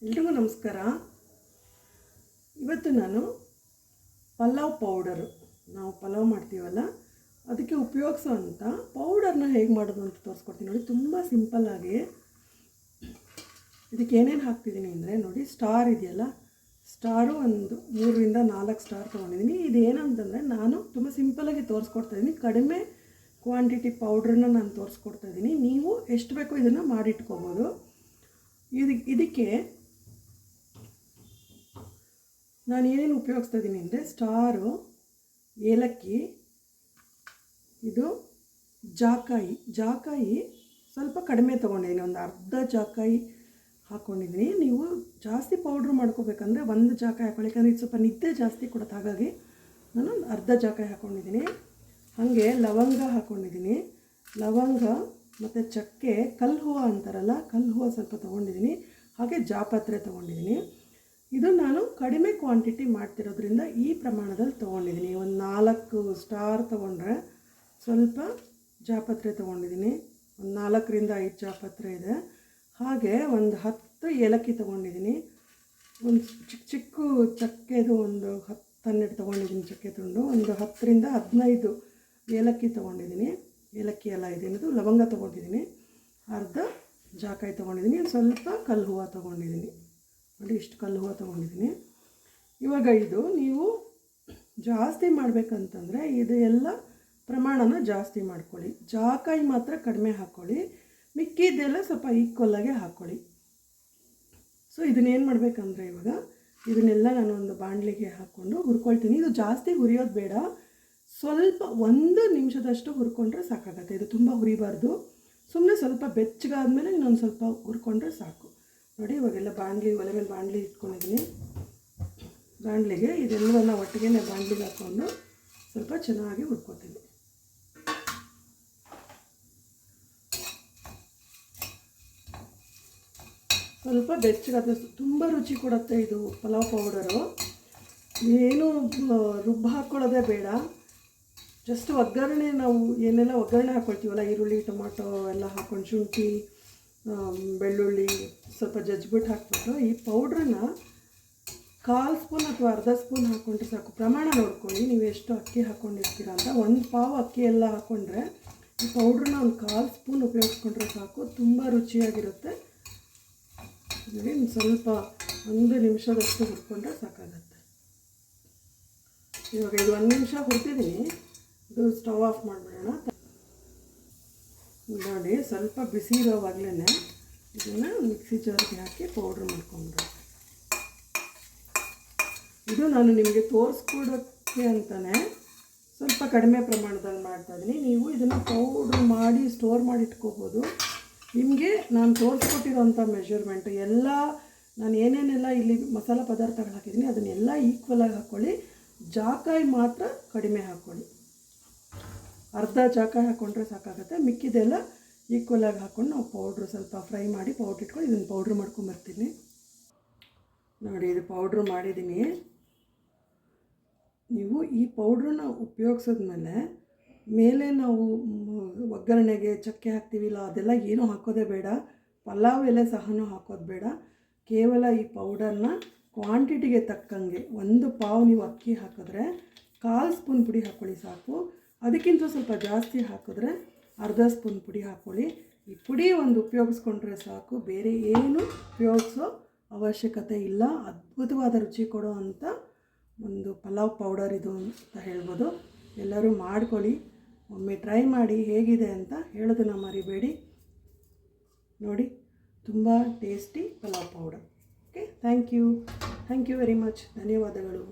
ಎಲ್ರಿಗೂ ನಮಸ್ಕಾರ. ಇವತ್ತು ನಾನು ಪಲಾವ್ ಪೌಡರು, ನಾವು ಪಲಾವ್ ಮಾಡ್ತೀವಲ್ಲ ಅದಕ್ಕೆ ಉಪಯೋಗಿಸೋವಂಥ ಪೌಡರ್ನ ಹೇಗೆ ಮಾಡೋದು ಅಂತ ತೋರಿಸ್ಕೊಡ್ತೀನಿ. ನೋಡಿ, ತುಂಬ ಸಿಂಪಲ್ಲಾಗಿ ಇದಕ್ಕೆ ಏನೇನು ಹಾಕ್ತಿದ್ದೀನಿ ಅಂದರೆ, ನೋಡಿ ಸ್ಟಾರ್ ಇದೆಯಲ್ಲ, ಸ್ಟಾರು ಒಂದು 3 ರಿಂದ 4 ಸ್ಟಾರ್ ತೊಗೊಂಡಿದ್ದೀನಿ. ಇದೇನಂತಂದರೆ, ನಾನು ತುಂಬ ಸಿಂಪಲ್ಲಾಗಿ ತೋರಿಸ್ಕೊಡ್ತಾಯಿದ್ದೀನಿ. ಕಡಿಮೆ ಕ್ವಾಂಟಿಟಿ ಪೌಡ್ರನ್ನ ನಾನು ತೋರಿಸ್ಕೊಡ್ತಾಯಿದ್ದೀನಿ. ನೀವು ಎಷ್ಟು ಬೇಕೋ ಇದನ್ನು ಮಾಡಿಟ್ಕೋಬೋದು. ಇದಕ್ಕೆ ನಾನು ಏನೇನು ಉಪಯೋಗಿಸ್ತಾ ಇದ್ದೀನಿ ಅಂದರೆ, ಸ್ಟಾರು, ಏಲಕ್ಕಿ, ಇದು ಜಾಕಾಯಿ ಸ್ವಲ್ಪ ಕಡಿಮೆ ತೊಗೊಂಡಿದ್ದೀನಿ, ಒಂದು ಅರ್ಧ ಜಾಕಾಯಿ ಹಾಕ್ಕೊಂಡಿದ್ದೀನಿ. ನೀವು ಜಾಸ್ತಿ ಪೌಡ್ರ್ ಮಾಡ್ಕೋಬೇಕಂದ್ರೆ ಒಂದು ಜಾಕಾಯಿ ಹಾಕೊಳ್ಳಿ, ಯಾಕಂದರೆ ಇದು ಸ್ವಲ್ಪ ನಿದ್ದೆ ಜಾಸ್ತಿ ಕೊಡುತ್ತೆ, ಹಾಗಾಗಿ ನಾನು ಒಂದು ಅರ್ಧ ಜಾಕಾಯಿ ಹಾಕ್ಕೊಂಡಿದ್ದೀನಿ. ಹಾಗೆ ಲವಂಗ ಹಾಕ್ಕೊಂಡಿದ್ದೀನಿ, ಲವಂಗ ಮತ್ತು ಚಕ್ಕೆ, ಕಲ್ಲು ಹೂವು ಅಂತಾರಲ್ಲ, ಕಲ್ಲು ಹೂವು ಸ್ವಲ್ಪ ತೊಗೊಂಡಿದ್ದೀನಿ. ಹಾಗೆ ಜಾಪತ್ರೆ ತೊಗೊಂಡಿದ್ದೀನಿ. ಇದು ನಾನು ಕಡಿಮೆ ಕ್ವಾಂಟಿಟಿ ಮಾಡ್ತಿರೋದ್ರಿಂದ ಈ ಪ್ರಮಾಣದಲ್ಲಿ ತೊಗೊಂಡಿದ್ದೀನಿ. ಒಂದು 4 ಸ್ಟಾರ್ ತೊಗೊಂಡ್ರೆ ಸ್ವಲ್ಪ ಜಾಪತ್ರೆ ತೊಗೊಂಡಿದ್ದೀನಿ, ಒಂದು 4 ರಿಂದ 5 ಜಾಪತ್ರೆ ಇದೆ. ಹಾಗೆ ಒಂದು 10 ಏಲಕ್ಕಿ ತೊಗೊಂಡಿದ್ದೀನಿ. ಒಂದು ಚಿಕ್ಕ ಚಕ್ಕೆದು ಒಂದು 10-12 ತೊಗೊಂಡಿದ್ದೀನಿ, ಚಕ್ಕೆ ತುಂಡು. ಒಂದು 10 ರಿಂದ 15 ಏಲಕ್ಕಿ ತೊಗೊಂಡಿದ್ದೀನಿ, ಏಲಕ್ಕಿ ಎಲ್ಲ ಇದೇನದು, ಲವಂಗ ತೊಗೊಂಡಿದ್ದೀನಿ, ಅರ್ಧ ಜಾಕಾಯಿ ತೊಗೊಂಡಿದ್ದೀನಿ, ಸ್ವಲ್ಪ ಕಲ್ಲು ಹೂವು ತೊಗೊಂಡಿದ್ದೀನಿ. ನೋಡಿ, ಇಷ್ಟು ಕಲ್ಲು ಹೂವು ತೊಗೊಂಡಿದ್ದೀನಿ. ಇವಾಗ ಇದು ನೀವು ಜಾಸ್ತಿ ಮಾಡಬೇಕಂತಂದರೆ ಇದು ಎಲ್ಲ ಪ್ರಮಾಣನ ಜಾಸ್ತಿ ಮಾಡ್ಕೊಳ್ಳಿ. ಜಾಕಾಯಿ ಮಾತ್ರ ಕಡಿಮೆ ಹಾಕ್ಕೊಳ್ಳಿ, ಮಿಕ್ಕಿದ್ದೆಲ್ಲ ಸ್ವಲ್ಪ ಈಕ್ವಲ್ಲಾಗೆ ಹಾಕ್ಕೊಳ್ಳಿ. ಸೊ ಇದನ್ನೇನು ಮಾಡಬೇಕಂದ್ರೆ, ಇವಾಗ ಇದನ್ನೆಲ್ಲ ನಾನು ಒಂದು ಬಾಣಲಿಗೆ ಹಾಕ್ಕೊಂಡು ಹುರ್ಕೊಳ್ತೀನಿ. ಇದು ಜಾಸ್ತಿ ಹುರಿಯೋದು ಬೇಡ, ಸ್ವಲ್ಪ 1 ನಿಮಿಷದಷ್ಟು ಹುರ್ಕೊಂಡ್ರೆ ಸಾಕಾಗತ್ತೆ. ಇದು ತುಂಬ ಹುರಿಬಾರ್ದು, ಸುಮ್ಮನೆ ಸ್ವಲ್ಪ ಬೆಚ್ಚಗಾದ್ಮೇಲೆ ಇನ್ನೊಂದು ಸ್ವಲ್ಪ ಹುರ್ಕೊಂಡ್ರೆ ಸಾಕು. ನೋಡಿ, ಇವಾಗೆಲ್ಲ ಒಲೆ ಮೇಲೆ ಬಾಣಲಿ ಇಟ್ಕೊಂಡಿದ್ದೀನಿ. ಬಾಣಲಿಗೆ ಇದೆಲ್ಲವನ್ನ ಒಟ್ಟಿಗೆ ಬಾಣಲಿಗೆ ಹಾಕ್ಕೊಂಡು ಸ್ವಲ್ಪ ಚೆನ್ನಾಗಿ ಹುರ್ಕೊತೀನಿ. ಸ್ವಲ್ಪ ಬೆಚ್ಚಗಾದ ತುಂಬ ರುಚಿ ಕೊಡುತ್ತೆ ಇದು ಪಲಾವ್ ಪೌಡರು. ಏನು ರುಬ್ಬ ಹಾಕ್ಕೊಳ್ಳೋದೇ ಬೇಡ, ಜಸ್ಟ್ ಒಗ್ಗರಣೆ, ನಾವು ಏನೆಲ್ಲ ಒಗ್ಗರಣೆ ಹಾಕ್ಕೊಳ್ತೀವಲ್ಲ, ಈರುಳ್ಳಿ, ಟೊಮಾಟೊ ಎಲ್ಲ ಹಾಕ್ಕೊಂಡು, ಶುಂಠಿ, ಬೆಳ್ಳುಳ್ಳಿ ಸ್ವಲ್ಪ ಜಜ್ಜಿಬಿಟ್ಟು ಹಾಕ್ಬಿಟ್ಟು ಈ ಪೌಡ್ರನ್ನ 1/4 ಸ್ಪೂನ್ ಅಥವಾ ಅರ್ಧ ಸ್ಪೂನ್ ಹಾಕ್ಕೊಂಡ್ರೆ ಸಾಕು. ಪ್ರಮಾಣ ನೋಡ್ಕೊಳ್ಳಿ, ನೀವು ಎಷ್ಟು ಅಕ್ಕಿ ಹಾಕ್ಕೊಂಡಿರ್ತೀರ ಅಂತ. 1 ಪಾವು ಅಕ್ಕಿ ಎಲ್ಲ ಹಾಕ್ಕೊಂಡ್ರೆ ಈ ಪೌಡ್ರನ್ನ ಒಂದು 1/4 ಸ್ಪೂನ್ ಉಪಯೋಗಿಸ್ಕೊಂಡ್ರೆ ಸಾಕು, ತುಂಬ ರುಚಿಯಾಗಿರುತ್ತೆ. ನೋಡಿ, ಸ್ವಲ್ಪ 1 ನಿಮಿಷದಷ್ಟು ಹುರ್ಕೊಂಡ್ರೆ ಸಾಕಾಗತ್ತೆ. ಇವಾಗ ಇದು 1 ನಿಮಿಷ ಹುರ್ತಿದ್ದೀನಿ. ಇದು ಸ್ಟವ್ ಆಫ್ ಮಾಡಿಬಿಡೋಣ. ನೋಡಿ, ಸ್ವಲ್ಪ ಬಿಸಿ ಇರೋವಾಗಲೇ ಇದನ್ನು ಮಿಕ್ಸಿ ಜಾರ್ಗೆ ಹಾಕಿ ಪೌಡ್ರ್ ಮಾಡ್ಕೊಂಡ್ರೆ. ಇದು ನಾನು ನಿಮಗೆ ತೋರಿಸ್ಕೊಡೋಕ್ಕೆ ಅಂತಲೇ ಸ್ವಲ್ಪ ಕಡಿಮೆ ಪ್ರಮಾಣದಲ್ಲಿ ಮಾಡ್ತಾಯಿದ್ದೀನಿ. ನೀವು ಇದನ್ನು ಪೌಡ್ರ್ ಮಾಡಿ ಸ್ಟೋರ್ ಮಾಡಿ ಇಟ್ಕೋಬೋದು. ನಿಮಗೆ ನಾನು ತೋರಿಸ್ಕೊಟ್ಟಿರೋಂಥ ಮೆಷರ್ಮೆಂಟು ಎಲ್ಲ, ನಾನು ಏನೇನೆಲ್ಲ ಇಲ್ಲಿ ಮಸಾಲ ಪದಾರ್ಥಗಳು ಹಾಕಿದ್ದೀನಿ ಅದನ್ನೆಲ್ಲ ಈಕ್ವಲಾಗಿ ಹಾಕ್ಕೊಳ್ಳಿ. ಜಾಕಾಯಿ ಮಾತ್ರ ಕಡಿಮೆ ಹಾಕ್ಕೊಳ್ಳಿ, ಅರ್ಧ ಜಾಕಾಯಿ ಹಾಕ್ಕೊಂಡ್ರೆ ಸಾಕಾಗುತ್ತೆ. ಮಿಕ್ಕಿದೆಲ್ಲ ಈಕ್ವಲಾಗಿ ಹಾಕ್ಕೊಂಡು ನಾವು ಪೌಡ್ರು ಸ್ವಲ್ಪ ಫ್ರೈ ಮಾಡಿ ಪೌಡ್ರ್ ಇಟ್ಕೊಂಡು ಇದನ್ನು ಪೌಡ್ರ್ ಮಾಡ್ಕೊಂಬರ್ತೀನಿ. ನೋಡಿ, ಇದು ಪೌಡ್ರು ಮಾಡಿದ್ದೀನಿ. ನೀವು ಈ ಪೌಡ್ರನ್ನ ಉಪಯೋಗಿಸಿದ್ಮೇಲೆ ಮೇಲೆ ನಾವು ಒಗ್ಗರಣೆಗೆ ಚಕ್ಕೆ ಹಾಕ್ತೀವಿಲ್ಲ, ಅದೆಲ್ಲ ಏನೂ ಹಾಕೋದೇ ಬೇಡ. ಪಲಾವ್ ಎಲೆ ಸಹನೂ ಹಾಕೋದು ಬೇಡ. ಕೇವಲ ಈ ಪೌಡರ್ನ ಕ್ವಾಂಟಿಟಿಗೆ ತಕ್ಕಂಗೆ 1 ಪಾವು ನೀವು ಅಕ್ಕಿ ಹಾಕಿದ್ರೆ 1/4 ಸ್ಪೂನ್ ಪುಡಿ ಹಾಕ್ಕೊಳ್ಳಿ ಸಾಕು. ಅದಕ್ಕಿಂತ ಸ್ವಲ್ಪ ಜಾಸ್ತಿ ಹಾಕಿದ್ರೆ ಅರ್ಧ ಸ್ಪೂನ್ ಪುಡಿ ಹಾಕ್ಕೊಳ್ಳಿ. ಈ ಪುಡಿ ಒಂದು ಉಪಯೋಗಿಸ್ಕೊಂಡ್ರೆ ಸಾಕು, ಬೇರೆ ಏನು ಉಪಯೋಗಿಸೋ ಅವಶ್ಯಕತೆ ಇಲ್ಲ. ಅದ್ಭುತವಾದ ರುಚಿ ಕೊಡೋ ಅಂಥ ಒಂದು ಪಲಾವ್ ಪೌಡರ್ ಇದು ಅಂತ ಹೇಳ್ಬೋದು. ಎಲ್ಲರೂ ಮಾಡ್ಕೊಳ್ಳಿ, ಒಮ್ಮೆ ಟ್ರೈ ಮಾಡಿ ಹೇಗಿದೆ ಅಂತ ಹೇಳೋದನ್ನು ಮರಿಬೇಡಿ. ನೋಡಿ, ತುಂಬ tasty pulao powder. Okay, thank you very much. ಧನ್ಯವಾದಗಳು.